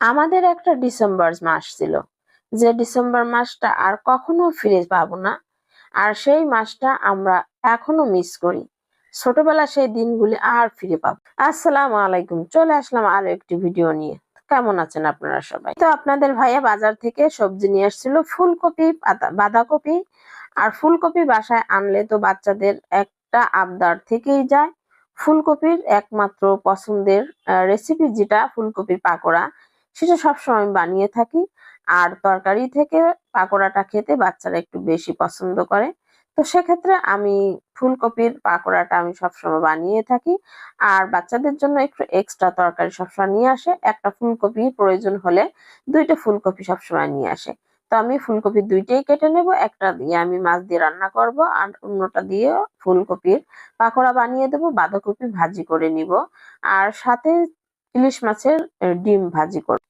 আমাদের একটা ডিসেম্বর মাস ছিল, যে ডিসেম্বর মাসটা আর কখনো ফিরে পাবো না। আর সেই মাসটা আমরা এখনো মিস করি। ছোটবেলা সেই দিনগুলি আর ফিরে পাবো। আসসালামু আলাইকুম, চলে আসলাম আরো একটি ভিডিও নিয়ে। কেমন আছেন আপনারা সবাই? তো আপনাদের ভাইয়া বাজার থেকে সবজি নিয়ে আসছিল, ফুলকপি, বাঁধাকপি। আর ফুলকপি বাসায় আনলে তো বাচ্চাদের একটা আবদার থেকেই যায়। ফুলকপির একমাত্র পছন্দের রেসিপি যেটা ফুলকপির পাকোড়া, সেটা সবসময় আমি বানিয়ে থাকি। আর তরকারি থেকে পাকোড়াটা খেতে বাচ্চারা একটু বেশি পছন্দ করে। তো সেক্ষেত্রে আমি ফুলকপির পাকোড়াটা আমি সবসময় বানিয়ে থাকি। আর বাচ্চাদের জন্য একটু এক্সট্রা তরকারি সবসময় নিয়ে আসে। একটা ফুলকপি প্রয়োজন হলে দুইটা ফুলকপি সবসময় নিয়ে আসে। তো আমি ফুলকপি দুইটাই কেটে নেব, একটা দিয়ে আমি মাছ দিয়ে রান্না করব, আর অন্যটা দিয়ে ফুলকপির পাকোড়া বানিয়ে দেবো, বাঁধাকপি ভাজি করে নিব, আর সাথে ইলিশ মাছের ডিম ভাজি করব।